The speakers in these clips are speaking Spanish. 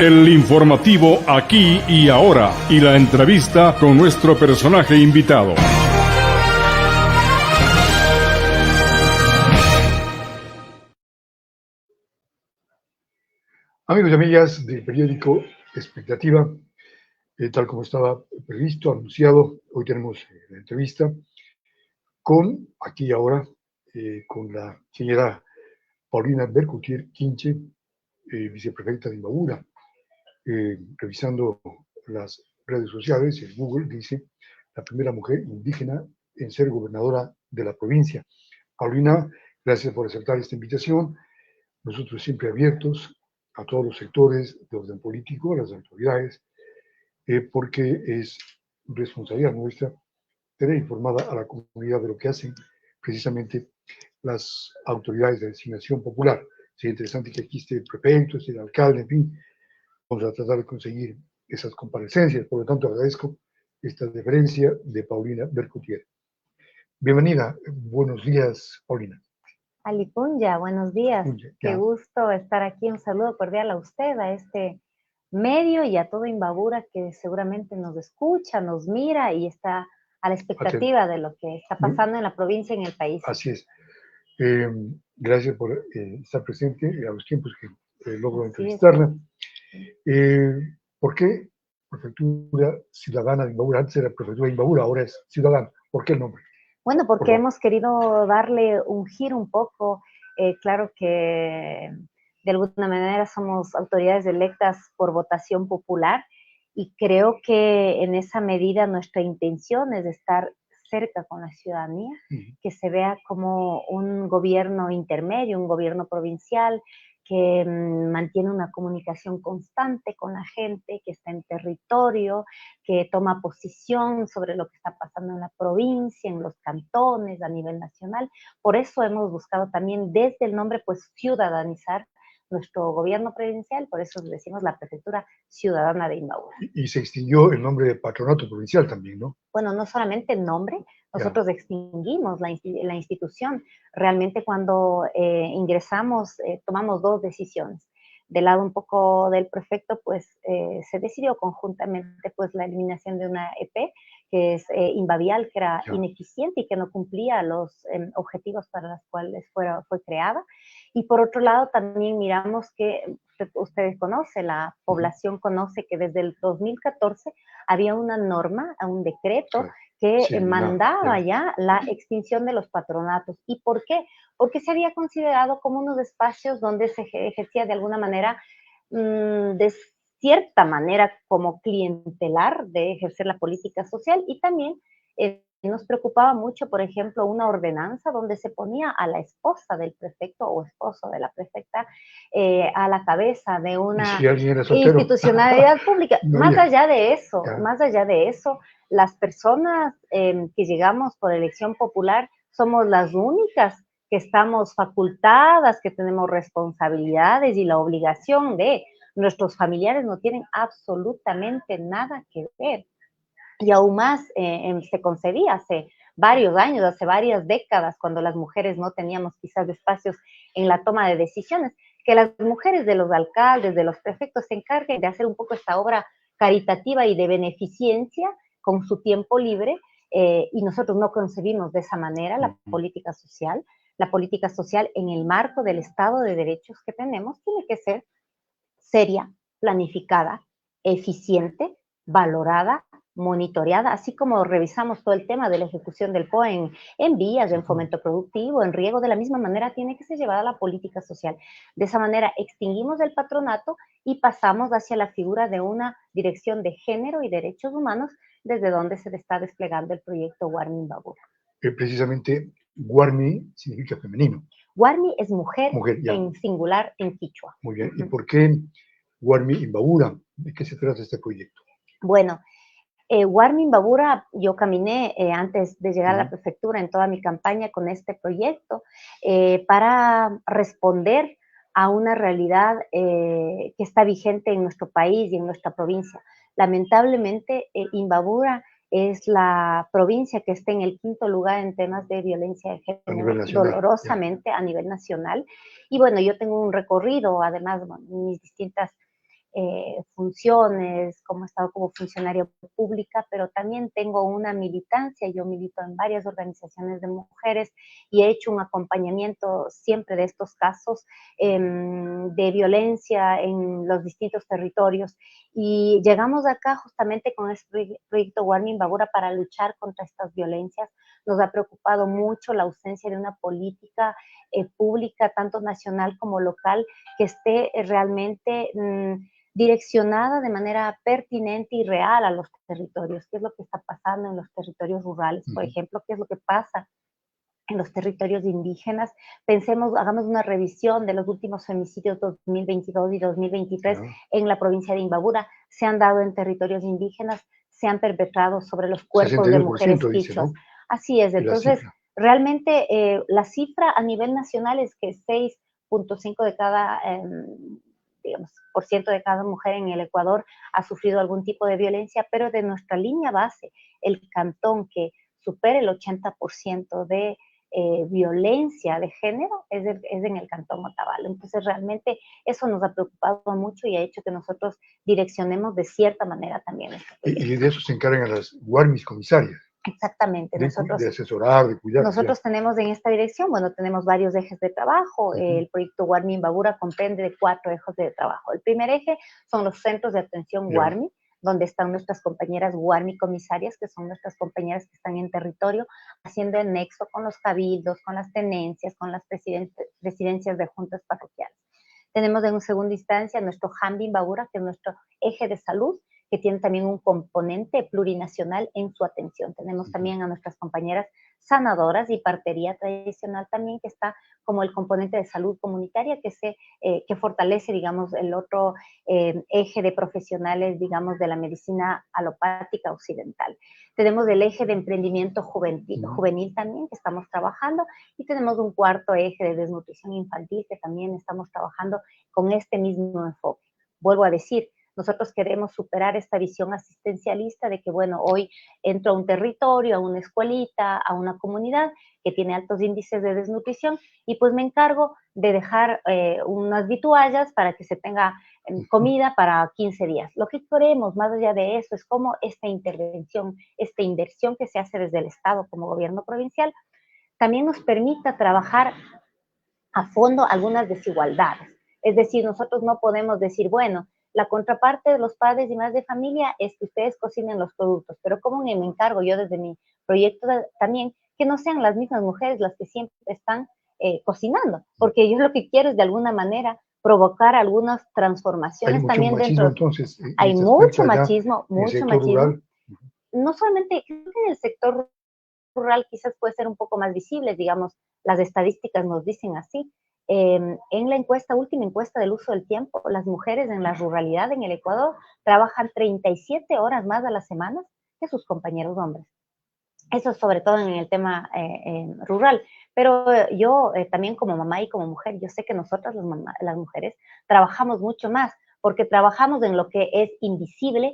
El informativo Aquí y Ahora y la entrevista con nuestro personaje invitado. Amigos y amigas del periódico Expectativa, tal como estaba previsto, anunciado, hoy tenemos la entrevista con Aquí y Ahora, con la señora Paulina Bercutier Quinche, viceprefecta de Imbabura. Revisando las redes sociales, en Google dice, la primera mujer indígena en ser gobernadora de la provincia. Paulina, gracias por aceptar esta invitación. Nosotros siempre abiertos a todos los sectores de orden político, a las autoridades, porque es responsabilidad nuestra tener informada a la comunidad de lo que hacen precisamente las autoridades de designación popular. Sería interesante que aquí esté el prefecto, esté el alcalde, en fin, vamos a tratar de conseguir esas comparecencias. Por lo tanto, agradezco esta deferencia de Paulina Bercutier. Bienvenida, buenos días, Paulina. Alipunya, buenos días. Qué gusto estar aquí. Un saludo cordial a usted, a este medio y a todo Imbabura que seguramente nos escucha, nos mira y está a la expectativa de lo que está pasando en la provincia y en el país. Así es. Gracias por estar presente a los tiempos que logro entrevistarla. ¿Por qué Prefectura Ciudadana de Imbabura? Antes era Prefectura de Imbabura, ahora es Ciudadana. ¿Por qué el nombre? Bueno, porque hemos querido darle un giro un poco. Claro que de alguna manera somos autoridades electas por votación popular y creo que en esa medida nuestra intención es estar cerca con la ciudadanía, que se vea como un gobierno intermedio, un gobierno provincial, que mantiene una comunicación constante con la gente, que está en territorio, que toma posición sobre lo que está pasando en la provincia, en los cantones, a nivel nacional. Por eso hemos buscado también desde el nombre, pues, ciudadanizar nuestro gobierno provincial, por eso decimos la Prefectura Ciudadana de Imbabura. Y se extinguió el nombre de Patronato Provincial también, ¿no? Bueno, no solamente el nombre, nosotros extinguimos la institución. Realmente cuando ingresamos tomamos dos decisiones. Del lado un poco del prefecto, pues se decidió conjuntamente pues la eliminación de una EP, que es Imbavial, que era ineficiente y que no cumplía los objetivos para los cuales fue creada. Y por otro lado también miramos que, ustedes conocen, la población conoce que desde el 2014 había una norma, un decreto que mandaba ya la extinción de los patronatos. ¿Y por qué? Porque se había considerado como unos espacios donde se ejercía de alguna manera, de cierta manera como clientelar de ejercer la política social, y también nos preocupaba mucho, por ejemplo, una ordenanza donde se ponía a la esposa del prefecto o esposo de la prefecta a la cabeza de una institucionalidad pública. Más allá de eso, las personas que llegamos por elección popular somos las únicas que estamos facultadas, que tenemos responsabilidades y la obligación de nuestros familiares no tienen absolutamente nada que ver. Y aún más se concebía hace varios años, hace varias décadas, cuando las mujeres no teníamos quizás espacios en la toma de decisiones, que las mujeres de los alcaldes, de los prefectos, se encarguen de hacer un poco esta obra caritativa y de beneficencia con su tiempo libre, y nosotros no concebimos de esa manera la política social. La política social en el marco del Estado de Derechos que tenemos tiene que ser seria, planificada, eficiente, valorada, monitoreada, así como revisamos todo el tema de la ejecución del POE en vías, en fomento productivo, en riego, de la misma manera tiene que ser llevada la política social. De esa manera extinguimos el patronato y pasamos hacia la figura de una dirección de género y derechos humanos, desde donde se está desplegando el proyecto Guarmi Imbabura. Precisamente Guarmi significa femenino. Guarmi es mujer en singular en quichua. Muy bien. ¿Y por qué Guarmi Imbabura? ¿De qué se trata este proyecto? Bueno, Guarmi Imbabura, yo caminé antes de llegar a la prefectura en toda mi campaña con este proyecto para responder a una realidad que está vigente en nuestro país y en nuestra provincia. Lamentablemente, Imbabura es la provincia que está en el 5º lugar en temas de violencia de género, dolorosamente a nivel nacional. Y bueno, yo tengo un recorrido, además, bueno, mis distintas funciones, como he estado como funcionaria pública, pero también tengo una militancia. Yo milito en varias organizaciones de mujeres y he hecho un acompañamiento siempre de estos casos de violencia en los distintos territorios. Y llegamos acá justamente con este proyecto Warmi Imbabura para luchar contra estas violencias. Nos ha preocupado mucho la ausencia de una política pública, tanto nacional como local, que esté realmente direccionada de manera pertinente y real a los territorios. ¿Qué es lo que está pasando en los territorios rurales? Por ejemplo, ¿qué es lo que pasa en los territorios indígenas? Pensemos, hagamos una revisión de los últimos femicidios 2022 y 2023 en la provincia de Imbabura. Se han dado en territorios indígenas, se han perpetrado sobre los cuerpos de mujeres 61% dice, quichuas. ¿no? Así es, De la entonces cifra. realmente la cifra a nivel nacional es que 6.5 de cada, digamos, por ciento de cada mujer en el Ecuador ha sufrido algún tipo de violencia, pero de nuestra línea base, el cantón que supera el 80% de violencia de género es en el Cantón Otavalo. Entonces, realmente eso nos ha preocupado mucho y ha hecho que nosotros direccionemos de cierta manera también este proyecto. Y de eso se encargan las Warmis comisarias. Exactamente. De asesorar, de cuidar. Nosotros tenemos en esta dirección, bueno, tenemos varios ejes de trabajo. El proyecto Warmi Imbabura comprende de 4 ejes de trabajo. El primer eje son los centros de atención Warmi, donde están nuestras compañeras Warmi comisarias, que son nuestras compañeras que están en territorio, haciendo el nexo con los cabildos, con las tenencias, con las presidencias de juntas parroquiales. Tenemos en segunda instancia nuestro Hambi Imbabura, que es nuestro eje de salud, que tiene también un componente plurinacional en su atención. Tenemos también a nuestras compañeras sanadoras y partería tradicional también, que está como el componente de salud comunitaria que fortalece, digamos, el otro eje de profesionales, digamos, de la medicina alopática occidental. Tenemos el eje de emprendimiento juvenil también, que estamos trabajando, y tenemos un cuarto eje de desnutrición infantil, que también estamos trabajando con este mismo enfoque. Vuelvo a decir, nosotros queremos superar esta visión asistencialista de que, bueno, hoy entro a un territorio, a una escuelita, a una comunidad que tiene altos índices de desnutrición y pues me encargo de dejar unas vituallas para que se tenga comida para 15 días. Lo que queremos más allá de eso es cómo esta intervención, esta inversión que se hace desde el Estado como gobierno provincial, también nos permita trabajar a fondo algunas desigualdades. Es decir, nosotros no podemos decir, bueno, la contraparte de los padres y madres de familia es que ustedes cocinen los productos, pero ¿cómo me encargo yo desde mi proyecto también que no sean las mismas mujeres las que siempre están cocinando? Porque yo lo que quiero es de alguna manera provocar algunas transformaciones también dentro. Entonces, hay mucho machismo, mucho machismo. Rural. No solamente creo que en el sector rural quizás puede ser un poco más visible, digamos, las estadísticas nos dicen así. En la última encuesta del uso del tiempo, las mujeres en la ruralidad en el Ecuador trabajan 37 horas más a la semana que sus compañeros hombres. Eso sobre todo en el tema rural. Pero yo también como mamá y como mujer, yo sé que nosotras las mujeres trabajamos mucho más, porque trabajamos en lo que es invisible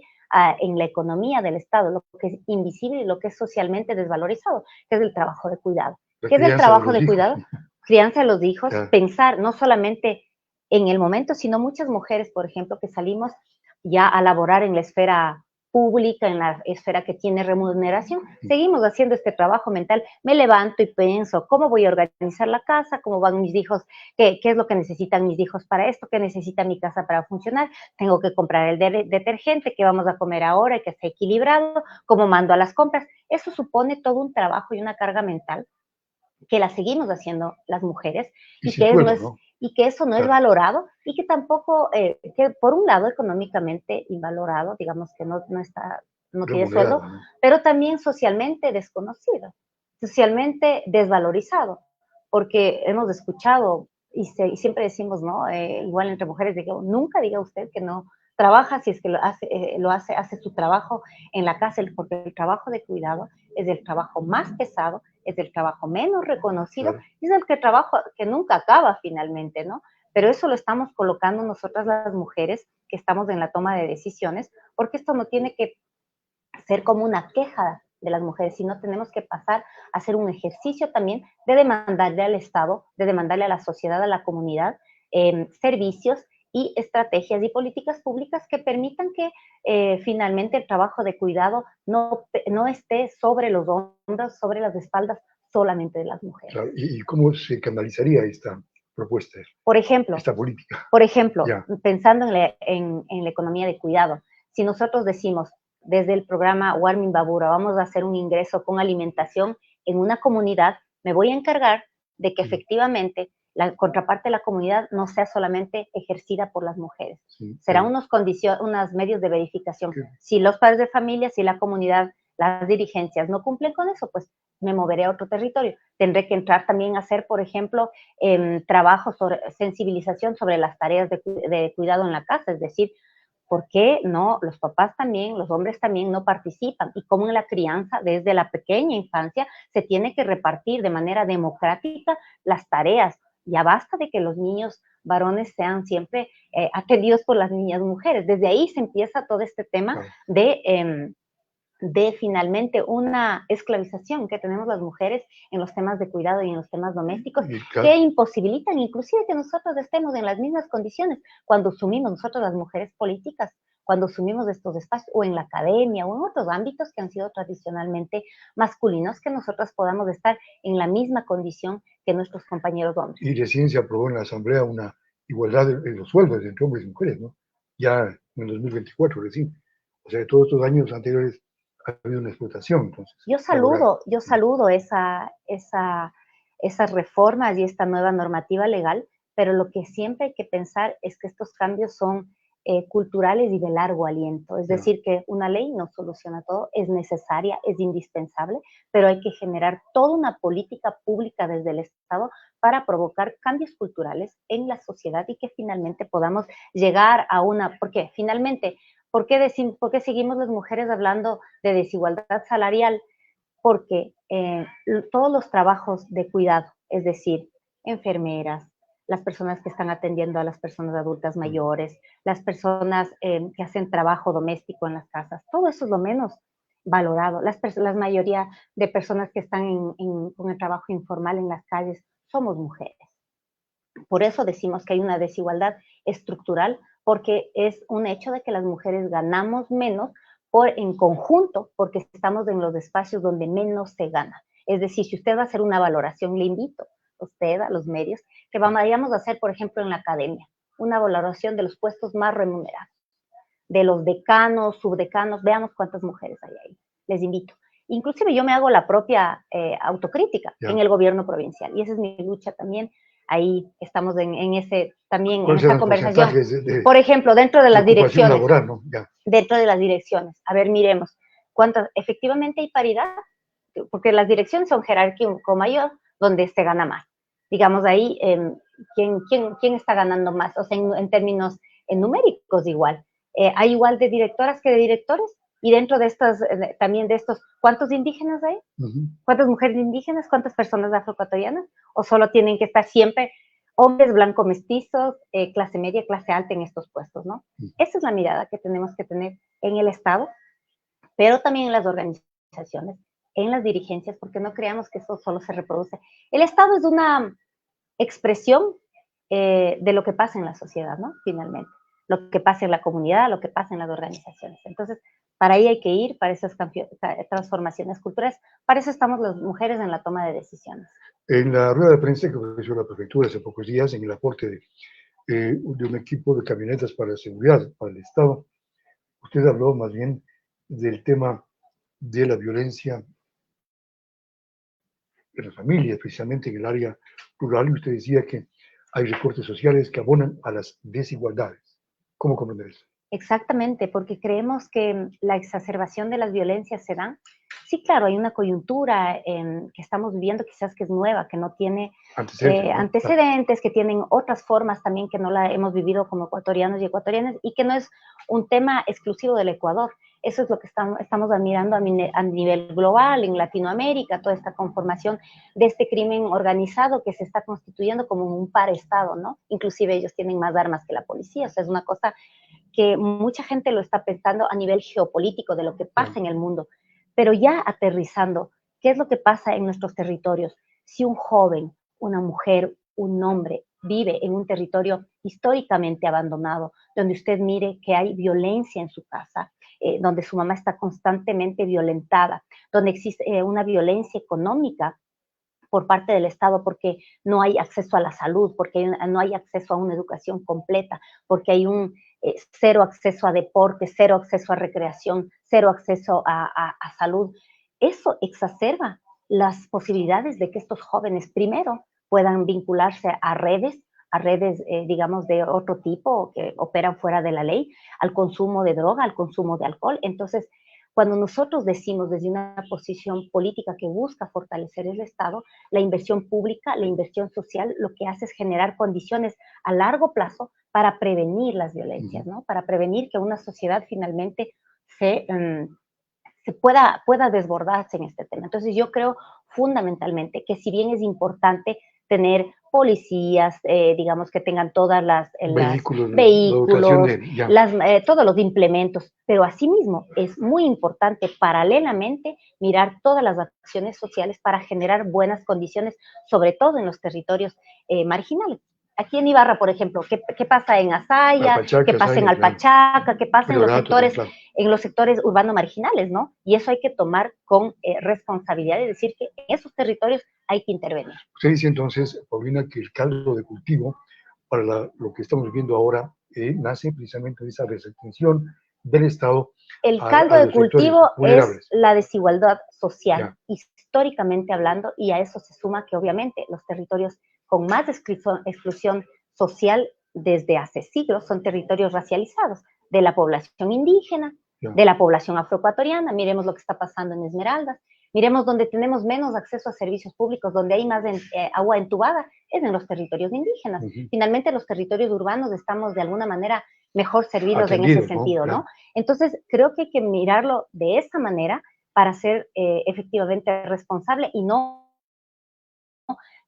en la economía del Estado, lo que es invisible y lo que es socialmente desvalorizado, que es el trabajo de cuidado. ¿Qué es el trabajo de cuidado? Crianza de los hijos, pensar no solamente en el momento, sino muchas mujeres, por ejemplo, que salimos ya a laborar en la esfera pública, en la esfera que tiene remuneración, seguimos haciendo este trabajo mental. Me levanto y pienso, ¿cómo voy a organizar la casa? ¿Cómo van mis hijos? ¿Qué es lo que necesitan mis hijos para esto? ¿Qué necesita mi casa para funcionar? Tengo que comprar el detergente, ¿qué vamos a comer ahora? Que esté equilibrado, ¿cómo mando a las compras? Eso supone todo un trabajo y una carga mental que la seguimos haciendo las mujeres y que eso no es valorado y que tampoco, que por un lado económicamente invalorado, digamos que no tiene sueldo, pero también socialmente desconocido, socialmente desvalorizado, porque hemos escuchado y siempre decimos, ¿no? Igual entre mujeres, digo, nunca diga usted que no trabaja si es que hace su trabajo en la casa, porque el trabajo de cuidado es el trabajo más pesado, es el trabajo menos reconocido, y es el trabajo que nunca acaba finalmente, ¿no? Pero eso lo estamos colocando nosotras las mujeres que estamos en la toma de decisiones, porque esto no tiene que ser como una queja de las mujeres, sino tenemos que pasar a hacer un ejercicio también de demandarle al Estado, de demandarle a la sociedad, a la comunidad, servicios y estrategias y políticas públicas que permitan que finalmente el trabajo de cuidado no esté sobre los hombros, sobre las espaldas solamente de las mujeres. Claro, ¿y cómo se canalizaría esta propuesta, Por ejemplo, esta política? Yeah. Pensando en la economía de cuidado, si nosotros decimos desde el programa Warming Babura vamos a hacer un ingreso con alimentación en una comunidad, me voy a encargar de que efectivamente la contraparte de la comunidad no sea solamente ejercida por las mujeres. Será unos medios de verificación. Si los padres de familia, si la comunidad, las dirigencias no cumplen con eso, pues me moveré a otro territorio. Tendré que entrar también a hacer, por ejemplo, trabajo sobre sensibilización sobre las tareas de cuidado en la casa, es decir, ¿por qué no los papás también, los hombres también no participan? Y cómo en la crianza, desde la pequeña infancia, se tiene que repartir de manera democrática las tareas. Ya basta de que los niños varones sean siempre atendidos por las niñas mujeres. Desde ahí se empieza todo este tema de finalmente una esclavización que tenemos las mujeres en los temas de cuidado y en los temas domésticos, que imposibilitan inclusive que nosotros estemos en las mismas condiciones cuando asumimos nosotros las mujeres políticas, cuando asumimos estos espacios, o en la academia, o en otros ámbitos que han sido tradicionalmente masculinos, que nosotros podamos estar en la misma condición que nuestros compañeros hombres. Y recién se aprobó en la Asamblea una igualdad en los sueldos entre hombres y mujeres, ¿no? Ya en 2024 recién. O sea, todos estos años anteriores ha habido una explotación, entonces. Yo saludo esas reformas y esta nueva normativa legal, pero lo que siempre hay que pensar es que estos cambios son culturales y de largo aliento. Es decir, que una ley no soluciona todo, es necesaria, es indispensable, pero hay que generar toda una política pública desde el Estado para provocar cambios culturales en la sociedad y que finalmente podamos llegar a porque finalmente, ¿por qué seguimos las mujeres hablando de desigualdad salarial? Porque todos los trabajos de cuidado, es decir, enfermeras, las personas que están atendiendo a las personas adultas mayores, las personas que hacen trabajo doméstico en las casas, todo eso es lo menos valorado. La mayoría de personas que están con el trabajo informal en las calles somos mujeres. Por eso decimos que hay una desigualdad estructural, porque es un hecho de que las mujeres ganamos menos en conjunto, porque estamos en los espacios donde menos se gana. Es decir, si usted va a hacer una valoración, le invito a usted, a los medios, que vayamos a hacer, por ejemplo, en la academia, una valoración de los puestos más remunerados, de los decanos, subdecanos, veamos cuántas mujeres hay ahí. Les invito. Inclusive yo me hago la propia autocrítica en el gobierno provincial, y esa es mi lucha también. Ahí estamos en esta conversación. Por ejemplo, dentro de las direcciones. Laboral, ¿no? Dentro de las direcciones. A ver, miremos. Efectivamente hay paridad, porque las direcciones son jerárquico mayor, donde se gana más. Digamos ahí, ¿quién está ganando más? O sea, en términos numéricos igual. Hay igual de directoras que de directores, y dentro de también de estos, ¿cuántos indígenas hay? ¿Cuántas mujeres indígenas? ¿Cuántas personas afroecuatorianas? ¿O solo tienen que estar siempre hombres blancos mestizos, clase media, clase alta en estos puestos, ¿no? Esa es la mirada que tenemos que tener en el Estado, pero también en las organizaciones, en las dirigencias, porque no creamos que eso solo se reproduce. El Estado es una expresión de lo que pasa en la sociedad, ¿no? Finalmente. Lo que pasa en la comunidad, lo que pasa en las organizaciones. Entonces, para ahí hay que ir, para esas transformaciones culturales. Para eso estamos las mujeres en la toma de decisiones. En la rueda de prensa que ofreció la prefectura hace pocos días, en el aporte de un equipo de camionetas para la seguridad, para el Estado, usted habló más bien del tema de la violencia en la familia, especialmente en el área rural, y usted decía que hay recortes sociales que abonan a las desigualdades. ¿Cómo comprender eso? Exactamente, porque creemos que la exacerbación de las violencias se da. Sí, claro, hay una coyuntura que estamos viviendo, quizás que es nueva, que no tiene antecedentes, que tienen otras formas también que no la hemos vivido como ecuatorianos y ecuatorianas, y que no es un tema exclusivo del Ecuador. Eso es lo que estamos admirando a nivel global, en Latinoamérica, toda esta conformación de este crimen organizado que se está constituyendo como un par-estado, ¿no? Inclusive ellos tienen más armas que la policía, o sea, es una cosa que mucha gente lo está pensando a nivel geopolítico de lo que pasa en el mundo, pero ya aterrizando, ¿qué es lo que pasa en nuestros territorios? Si un joven, una mujer, un hombre vive en un territorio históricamente abandonado, donde usted mire que hay violencia en su casa, donde su mamá está constantemente violentada, donde existe una violencia económica por parte del Estado porque no hay acceso a la salud, porque no hay acceso a una educación completa, porque hay un cero acceso a deporte, cero acceso a recreación, cero acceso a salud. Eso exacerba las posibilidades de que estos jóvenes primero puedan vincularse a redes, digamos, de otro tipo que operan fuera de la ley, al consumo de droga, al consumo de alcohol. Entonces, cuando nosotros decimos desde una posición política que busca fortalecer el Estado, la inversión pública, la inversión social, lo que hace es generar condiciones a largo plazo para prevenir las violencias, ¿no? Para prevenir que una sociedad finalmente se pueda desbordarse en este tema. Entonces yo creo fundamentalmente que si bien es importante tener policías, digamos, que tengan todas las vehículos, todos los implementos, pero asimismo es muy importante paralelamente mirar todas las acciones sociales para generar buenas condiciones, sobre todo en los territorios marginales. Aquí en Ibarra, por ejemplo, ¿qué pasa en Azaya? ¿Qué pasa en Alpachaca? ¿Qué pasa en los sectores urbanos marginales, ¿no? Y eso hay que tomar con responsabilidad y decir que en esos territorios hay que intervenir. Usted dice entonces, Paulina, que el caldo de cultivo para lo que estamos viviendo ahora nace precisamente de esa restricción del Estado. El caldo de cultivo es la desigualdad social, históricamente hablando, y a eso se suma que obviamente los territorios con más exclusión social desde hace siglos son territorios racializados, de la población indígena, de la población afroecuatoriana. Miremos lo que está pasando en Esmeraldas, miremos donde tenemos menos acceso a servicios públicos, donde hay más agua entubada, es en los territorios indígenas. Finalmente los territorios urbanos estamos de alguna manera mejor servidos en ese sentido, ¿no? Entonces creo que hay que mirarlo de esa manera para ser efectivamente responsable y no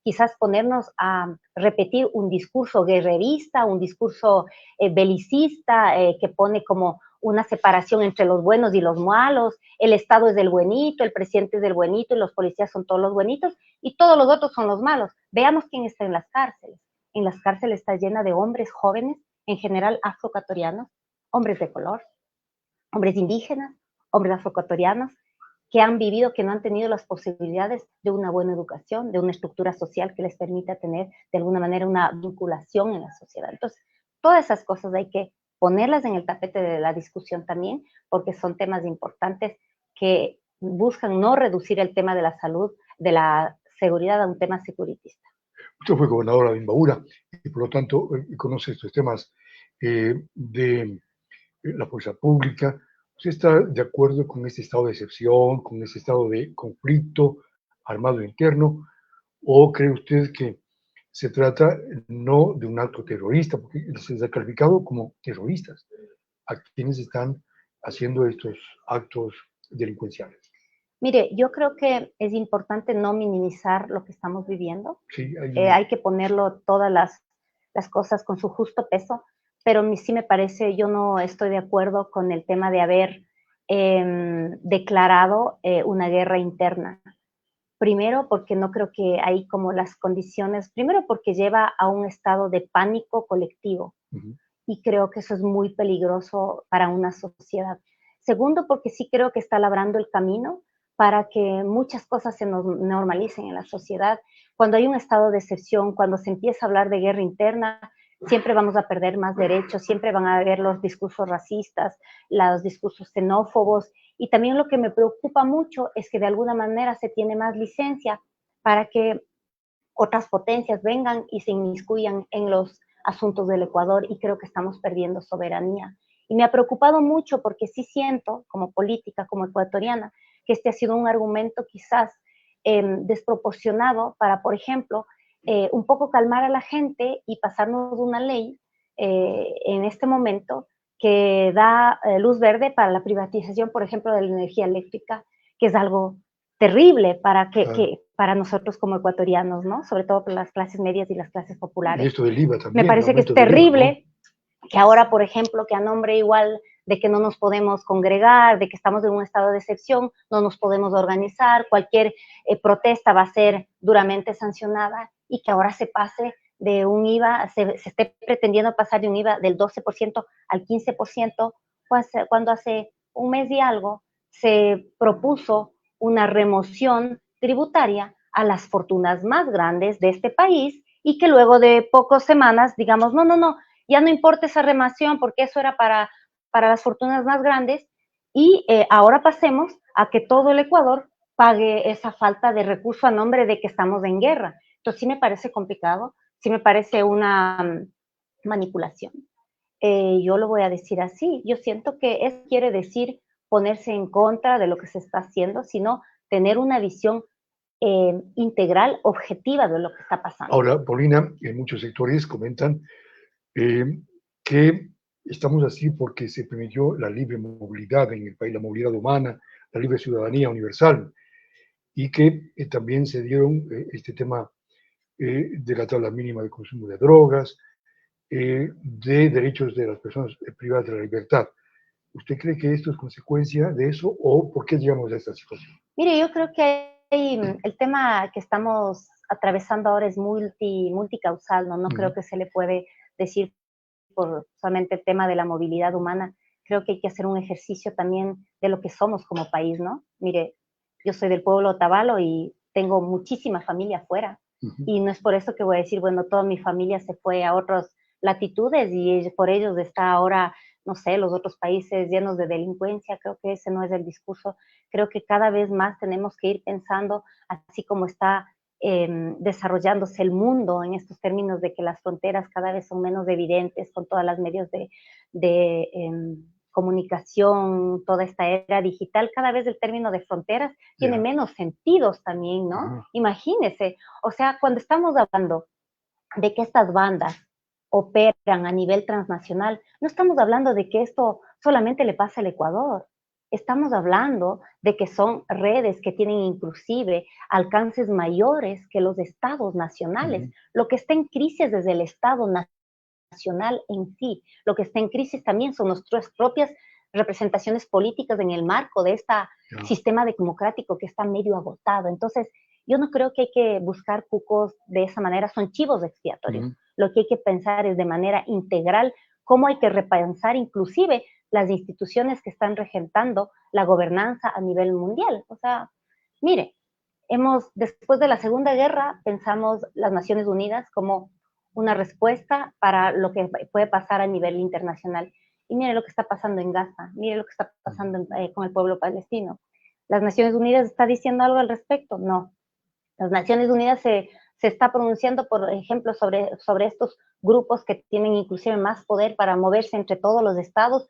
quizás ponernos a repetir un discurso guerrerista, un discurso belicista que pone como una separación entre los buenos y los malos, el Estado es del buenito, el presidente es del buenito y los policías son todos los buenitos y todos los otros son los malos. Veamos quién está en las cárceles. En las cárceles está llena de hombres jóvenes, en general afroecuatorianos, hombres de color, hombres indígenas, hombres afroecuatorianos, que han vivido, que no han tenido las posibilidades de una buena educación, de una estructura social que les permita tener de alguna manera una vinculación en la sociedad. Entonces, todas esas cosas hay que ponerlas en el tapete de la discusión también, porque son temas importantes que buscan no reducir el tema de la salud, de la seguridad a un tema securitista. Usted fue gobernadora de Imbabura y por lo tanto conoce estos temas de la fuerza pública. ¿Usted está de acuerdo con este estado de excepción, con este estado de conflicto armado interno? ¿O cree usted que se trata no de un acto terrorista, porque se les ha calificado como terroristas a quienes están haciendo estos actos delincuenciales? Mire, yo creo que es importante no minimizar lo que estamos viviendo. Sí, hay que ponerlo todas las cosas con su justo peso, pero sí me parece, yo no estoy de acuerdo con el tema de haber declarado una guerra interna. Primero, porque no creo que hay como las condiciones, primero porque lleva a un estado de pánico colectivo, y creo que eso es muy peligroso para una sociedad. Segundo, porque sí creo que está labrando el camino para que muchas cosas se normalicen en la sociedad. Cuando hay un estado de excepción, cuando se empieza a hablar de guerra interna, siempre vamos a perder más derechos, siempre van a haber los discursos racistas, los discursos xenófobos, y también lo que me preocupa mucho es que de alguna manera se tiene más licencia para que otras potencias vengan y se inmiscuyan en los asuntos del Ecuador, y creo que estamos perdiendo soberanía. Y me ha preocupado mucho porque sí siento, como política, como ecuatoriana, que este ha sido un argumento quizás desproporcionado para, por ejemplo, un poco calmar a la gente y pasarnos una ley en este momento que da luz verde para la privatización, por ejemplo, de la energía eléctrica, que es algo terrible para nosotros como ecuatorianos, ¿no? Sobre todo para las clases medias y las clases populares. Y esto del IVA también. Me parece que es terrible que ahora, por ejemplo, que a nombre igual de que no nos podemos congregar, de que estamos en un estado de excepción, no nos podemos organizar, cualquier protesta va a ser duramente sancionada, y que ahora se pase de un IVA, se esté pretendiendo pasar de un IVA del 12% al 15%, cuando hace un mes y algo se propuso una remoción tributaria a las fortunas más grandes de este país y que luego de pocas semanas digamos, no, ya no importa esa remoción porque eso era para las fortunas más grandes y ahora pasemos a que todo el Ecuador pague esa falta de recurso a nombre de que estamos en guerra. Entonces sí me parece complicado, sí me parece una manipulación. Yo lo voy a decir así, yo siento que eso quiere decir ponerse en contra de lo que se está haciendo, sino tener una visión integral, objetiva de lo que está pasando. Ahora, Paulina, en muchos sectores comentan que estamos así porque se permitió la libre movilidad en el país, la movilidad humana, la libre ciudadanía universal, y que también se dieron este tema de la tabla mínima de consumo de drogas, de derechos de las personas privadas de la libertad. ¿Usted cree que esto es consecuencia de eso o por qué llegamos a esta situación? Mire, yo creo que el tema que estamos atravesando ahora es multicausal, ¿no? No creo que se le puede decir por solamente el tema de la movilidad humana. Creo que hay que hacer un ejercicio también de lo que somos como país, ¿no? Mire, yo soy del pueblo Otavalo y tengo muchísima familia afuera. Y no es por eso que voy a decir, bueno, toda mi familia se fue a otras latitudes y por ellos está ahora, no sé, los otros países llenos de delincuencia. Creo que ese no es el discurso. Creo que cada vez más tenemos que ir pensando, así como está desarrollándose el mundo en estos términos de que las fronteras cada vez son menos evidentes con todas las medios de comunicación, toda esta era digital, cada vez el término de fronteras tiene menos sentidos también, ¿no? Imagínese, o sea, cuando estamos hablando de que estas bandas operan a nivel transnacional, no estamos hablando de que esto solamente le pasa al Ecuador. Estamos hablando de que son redes que tienen inclusive alcances mayores que los estados nacionales. Lo que está en crisis desde el estado nacional en sí. Lo que está en crisis también son nuestras propias representaciones políticas en el marco de este sistema democrático que está medio agotado. Entonces, yo no creo que hay que buscar cucos de esa manera, son chivos expiatorios. Lo que hay que pensar es de manera integral cómo hay que repensar inclusive las instituciones que están regentando la gobernanza a nivel mundial. O sea, mire, después de la Segunda Guerra, pensamos las Naciones Unidas como una respuesta para lo que puede pasar a nivel internacional. Y mire lo que está pasando en Gaza, mire lo que está pasando con el pueblo palestino. ¿Las Naciones Unidas está diciendo algo al respecto? No. Las Naciones Unidas se está pronunciando, por ejemplo, sobre estos grupos que tienen inclusive más poder para moverse entre todos los estados,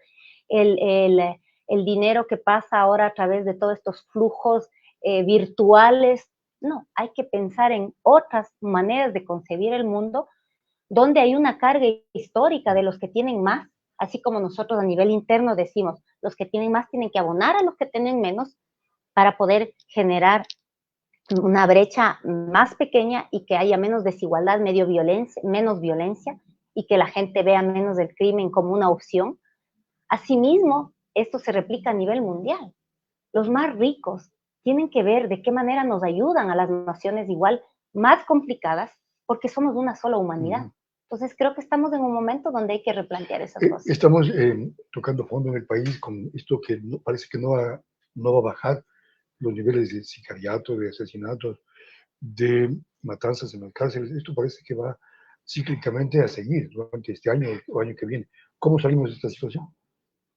el dinero que pasa ahora a través de todos estos flujos virtuales. No, hay que pensar en otras maneras de concebir el mundo donde hay una carga histórica de los que tienen más, así como nosotros a nivel interno decimos, los que tienen más tienen que abonar a los que tienen menos para poder generar una brecha más pequeña y que haya menos desigualdad, menos violencia y que la gente vea menos el crimen como una opción. Asimismo, esto se replica a nivel mundial. Los más ricos tienen que ver de qué manera nos ayudan a las naciones igual más complicadas porque somos una sola humanidad. Entonces creo que estamos en un momento donde hay que replantear esas cosas. Estamos tocando fondo en el país con esto que parece que no va a bajar los niveles de sicariato, de asesinatos, de matanzas en las cárceles. Esto parece que va cíclicamente a seguir durante este año o año que viene. ¿Cómo salimos de esta situación?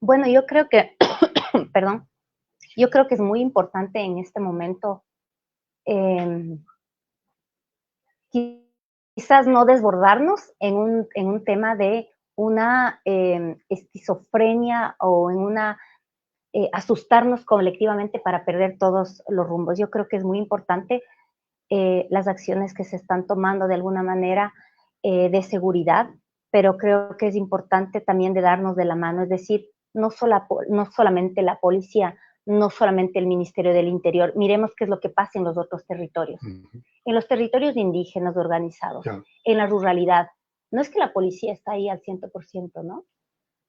Bueno, yo creo que, perdón, yo creo que es muy importante en este momento quizás no desbordarnos en un tema de una esquizofrenia o en una asustarnos colectivamente para perder todos los rumbos. Yo creo que es muy importante las acciones que se están tomando de alguna manera de seguridad, pero creo que es importante también de darnos de la mano, es decir, no solamente la policía, no solamente el Ministerio del Interior, miremos qué es lo que pasa en los otros territorios. En los territorios indígenas organizados, en la ruralidad, no es que la policía está ahí al 100%, ¿no?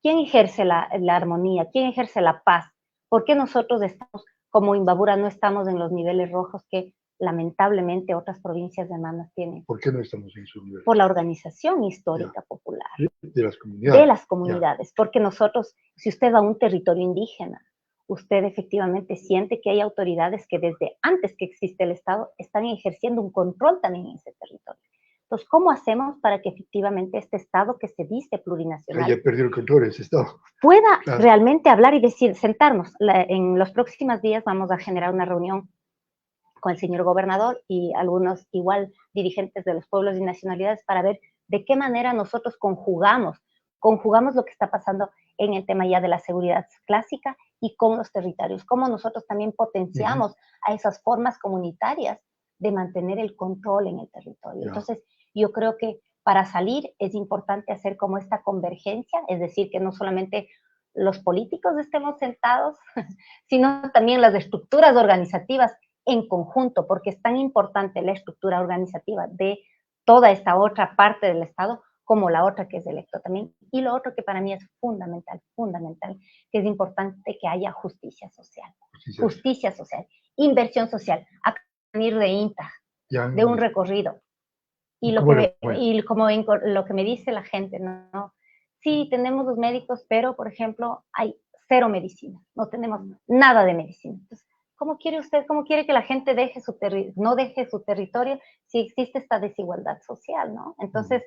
¿Quién ejerce la armonía? ¿Quién ejerce la paz? ¿Por qué nosotros estamos, como Imbabura, no estamos en los niveles rojos que lamentablemente otras provincias hermanas tienen. ¿Por qué no estamos en esos niveles? Por la organización histórica popular. De las comunidades. De las comunidades, porque nosotros, si usted va a un territorio indígena, usted efectivamente siente que hay autoridades que desde antes que existe el Estado están ejerciendo un control también en ese territorio. Entonces, ¿cómo hacemos para que efectivamente este Estado que se dice plurinacional ya perdió el control ese Estado pueda realmente hablar y decir, sentarnos? En los próximos días vamos a generar una reunión con el señor gobernador y algunos igual dirigentes de los pueblos y nacionalidades para ver de qué manera nosotros conjugamos lo que está pasando en el tema ya de la seguridad clásica y con los territorios, cómo nosotros también potenciamos a esas formas comunitarias de mantener el control en el territorio. Entonces, yo creo que para salir es importante hacer como esta convergencia, es decir, que no solamente los políticos estemos sentados, sino también las estructuras organizativas en conjunto, porque es tan importante la estructura organizativa de toda esta otra parte del Estado como la otra que es electo también. Y lo otro que para mí es fundamental, que es importante que haya justicia social. Justicia social, inversión social, a venir de INTA, de un recorrido. Y lo que me dice la gente, ¿no? Sí, tenemos los médicos, pero, por ejemplo, hay cero medicina, no tenemos nada de medicina. Entonces, ¿cómo quiere que la gente no deje su territorio si existe esta desigualdad social, ¿no? Entonces,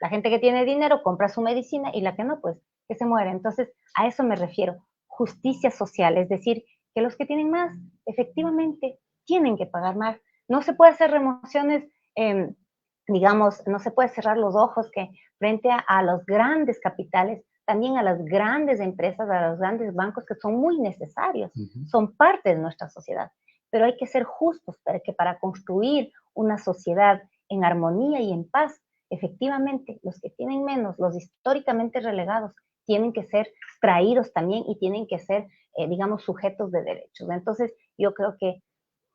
la gente que tiene dinero compra su medicina y la que no, pues, que se muere. Entonces, a eso me refiero, justicia social, es decir, que los que tienen más, efectivamente, tienen que pagar más. No se puede hacer remociones, digamos, no se puede cerrar los ojos que frente a los grandes capitales, también a las grandes empresas, a los grandes bancos que son muy necesarios, son parte de nuestra sociedad. Pero hay que ser justos para construir una sociedad en armonía y en paz, efectivamente, los que tienen menos, los históricamente relegados, tienen que ser traídos también y tienen que ser, digamos, sujetos de derechos. Entonces, yo creo que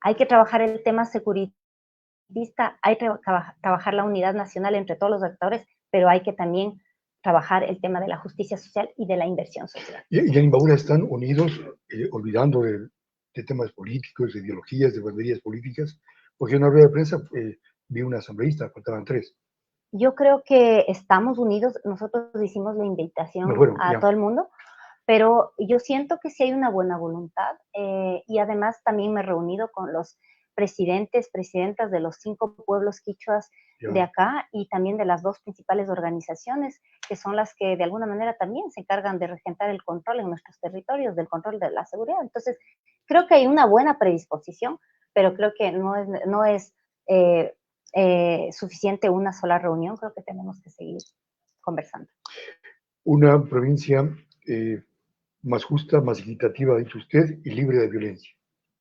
hay que trabajar el tema seguridista, hay que trabajar la unidad nacional entre todos los actores, pero hay que también trabajar el tema de la justicia social y de la inversión social. Y en Imbabura están unidos, olvidando de temas políticos, de ideologías, de banderías políticas, porque en una rueda de prensa vi una asambleísta, faltaban 3. Yo creo que estamos unidos, nosotros hicimos la invitación a todo el mundo, pero yo siento que sí hay una buena voluntad y además también me he reunido con los presidentas de los 5 pueblos quichuas de acá y también de las 2 principales organizaciones, que son las que de alguna manera también se encargan de regentar el control en nuestros territorios, del control de la seguridad. Entonces, creo que hay una buena predisposición, pero creo que no es suficiente una sola reunión, creo que tenemos que seguir conversando. Una provincia más justa, más equitativa, ha dicho usted, y libre de violencia.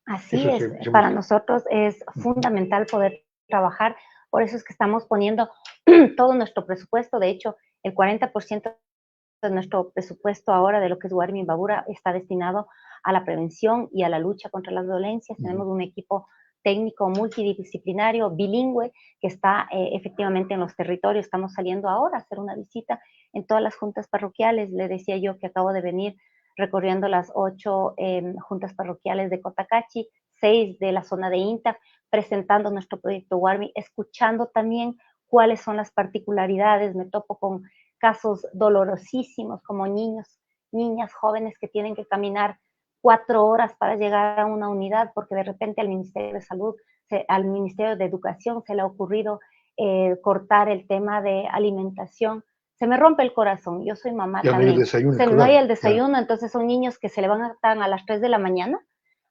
Así es, para nosotros es fundamental poder trabajar, por eso es que estamos poniendo todo nuestro presupuesto, de hecho, el 40% de nuestro presupuesto ahora de lo que es Guarmi Imbabura está destinado a la prevención y a la lucha contra las violencias. Tenemos un equipo técnico multidisciplinario, bilingüe, que está efectivamente en los territorios. Estamos saliendo ahora a hacer una visita en todas las juntas parroquiales. Le decía yo que acabo de venir recorriendo las 8 juntas parroquiales de Cotacachi, 6 de la zona de INTA, presentando nuestro proyecto Guarmi, escuchando también cuáles son las particularidades. Me topo con casos dolorosísimos como niños, niñas jóvenes que tienen que caminar 4 horas para llegar a una unidad porque de repente al Ministerio de Salud, al Ministerio de Educación se le ha ocurrido cortar el tema de alimentación. Se me rompe el corazón, yo soy mamá ya también. No hay el desayuno, entonces son niños que se levantan a las 3 de la mañana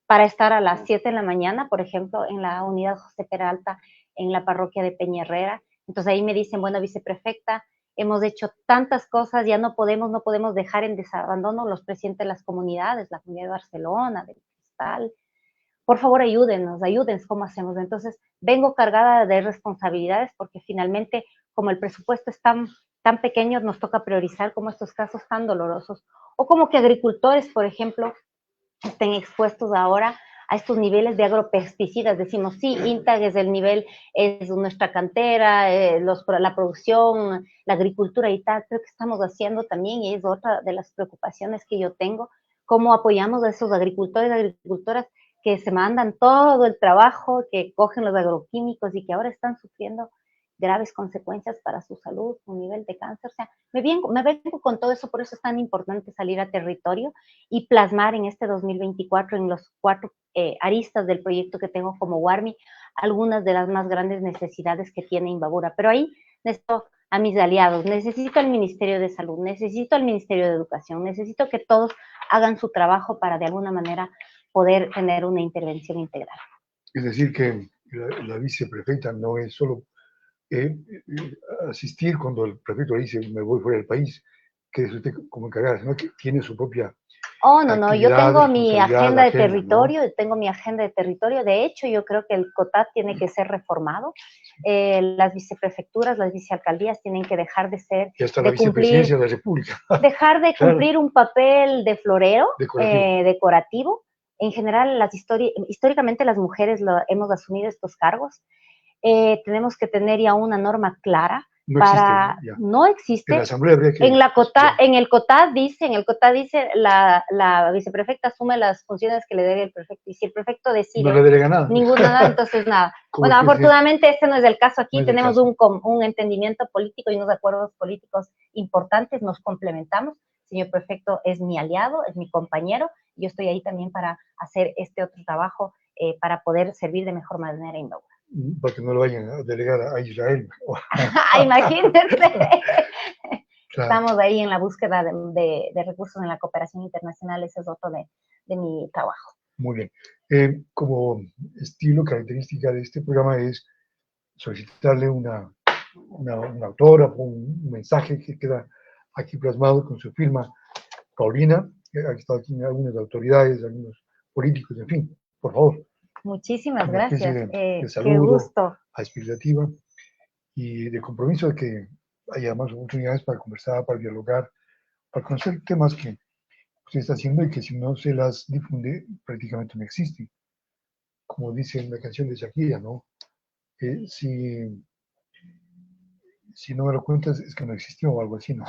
para estar a las 7 de la mañana, por ejemplo, en la unidad José Peralta, en la parroquia de Peña Herrera. Entonces ahí me dicen, bueno, viceprefecta, hemos hecho tantas cosas, ya no podemos dejar en desabandono los presidentes de las comunidades, la comunidad de Barcelona, del Cristal. Por favor, ayúdenos, ¿cómo hacemos? Entonces, vengo cargada de responsabilidades porque finalmente, como el presupuesto es tan pequeño, nos toca priorizar como estos casos tan dolorosos. O como que agricultores, por ejemplo, estén expuestos ahora a estos niveles de agropesticidas. Decimos, sí, INTAG es el nivel, es nuestra cantera, la producción, la agricultura y tal. Creo que estamos haciendo también, y es otra de las preocupaciones que yo tengo, cómo apoyamos a esos agricultores, agricultoras que se mandan todo el trabajo, que cogen los agroquímicos y que ahora están sufriendo graves consecuencias para su salud, un nivel de cáncer. O sea, me vengo con todo eso, por eso es tan importante salir a territorio y plasmar en este 2024, en los 4 aristas del proyecto que tengo como WARMI, algunas de las más grandes necesidades que tiene Imbabura. Pero ahí necesito a mis aliados, necesito al Ministerio de Salud, necesito al Ministerio de Educación, necesito que todos hagan su trabajo para de alguna manera poder tener una intervención integral. Es decir, que la viceprefecta no es solo asistir cuando el prefecto le dice me voy fuera del país, que es usted como encargada, sino que tiene su propia no, yo tengo mi agenda de territorio, ¿no? Tengo mi agenda de territorio. De hecho, yo creo que el COTAD tiene que ser reformado. Las viceprefecturas, las vicealcaldías tienen que dejar de ser, y hasta la vicepresidencia de la República. Dejar de cumplir un papel de florero, decorativo. En general, históricamente las mujeres hemos asumido estos cargos. Tenemos que tener ya una norma clara. No existe. En la Asamblea habría que... En el COTAD dice la viceprefecta asume las funciones que le debe el prefecto, y si el prefecto decide... No le delega nada. Nada, entonces nada. Bueno, afortunadamente este no es el caso aquí, tenemos un entendimiento político y unos acuerdos políticos importantes, nos complementamos. El señor prefecto es mi aliado, es mi compañero, y yo estoy ahí también para hacer este otro trabajo, para poder servir de mejor manera a Imbabura. Para que no lo vayan a delegar a Israel. Imagínense. Claro. Estamos ahí en la búsqueda de recursos en la cooperación internacional, ese es otro de mi trabajo. Muy bien. Como estilo, característica de este programa es solicitarle una autora, un mensaje que queda aquí plasmado con su firma, Paulina. Ha estado aquí algunas autoridades, algunos políticos, en fin, por favor. Muchísimas gracias. De saludo, qué gusto. A expectativa y de compromiso de que haya más oportunidades para conversar, para dialogar, para conocer temas que usted está haciendo y que si no se las difunde prácticamente no existen. Como dice en la canción de Shakira, ¿no? Si no me lo cuentas es que no existió o algo así, ¿no?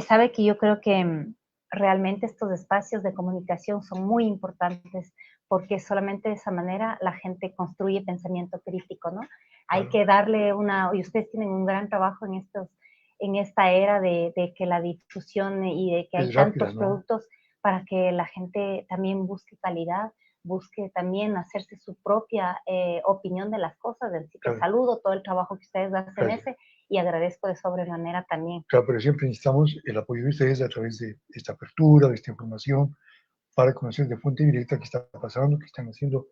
Sabe que yo creo que realmente estos espacios de comunicación son muy importantes porque solamente de esa manera la gente construye pensamiento crítico, ¿no? Hay que darle y ustedes tienen un gran trabajo en esta era de que la difusión y de que hay tantos productos para que la gente también busque calidad, busque también hacerse su propia opinión de las cosas. Así que saludo todo el trabajo que ustedes hacen y agradezco de sobremanera también. Claro, pero siempre necesitamos el apoyo de ustedes a través de esta apertura, de esta información, para conocer de fuente directa qué está pasando, qué están haciendo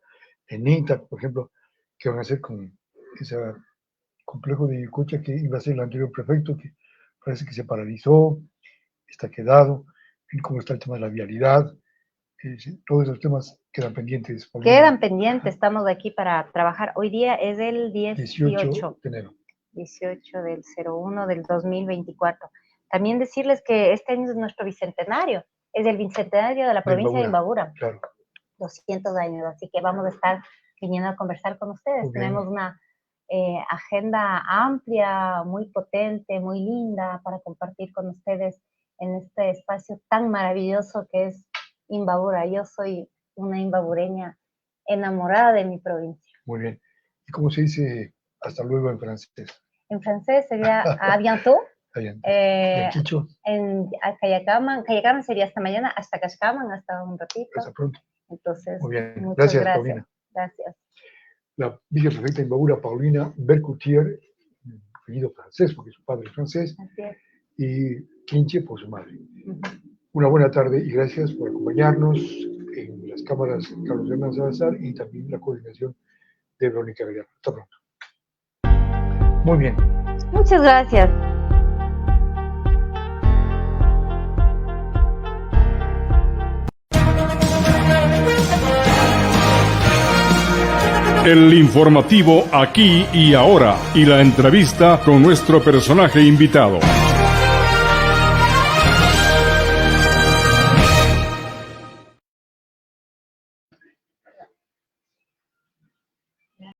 en INTA, por ejemplo, qué van a hacer con ese complejo de Yucucha que iba a ser el anterior prefecto, que parece que se paralizó, está quedado, y cómo está el tema de la vialidad. Todos esos temas quedan pendientes. Quedan pendientes, estamos aquí para trabajar. Hoy día es el 18 de enero. 18 del 01 del 2024. También decirles que este año es nuestro bicentenario, es el bicentenario de la provincia de Imbabura. Claro. 200 años, así que vamos a estar viniendo a conversar con ustedes. Tenemos una agenda amplia, muy potente, muy linda para compartir con ustedes en este espacio tan maravilloso que es Imbabura. Yo soy una imbabureña enamorada de mi provincia. Muy bien. ¿Y cómo se dice hasta luego en francés? En francés sería a bientôt. ¿En quichua? En Cayacaman sería hasta mañana, hasta Cascaman, hasta un ratito. Hasta pronto. Entonces, muy bien. Muchas gracias, Paulina. Gracias. La viceprefecta de Imbabura, Paulina Bercoutier, apellido francés, porque su padre es francés, y Quinche por su madre. Una buena tarde y gracias por acompañarnos en las cámaras Carlos Hernández Salazar y también la coordinación de Verónica Gallardo. Hasta pronto. Muy bien. Muchas gracias. El informativo aquí y ahora y la entrevista con nuestro personaje invitado.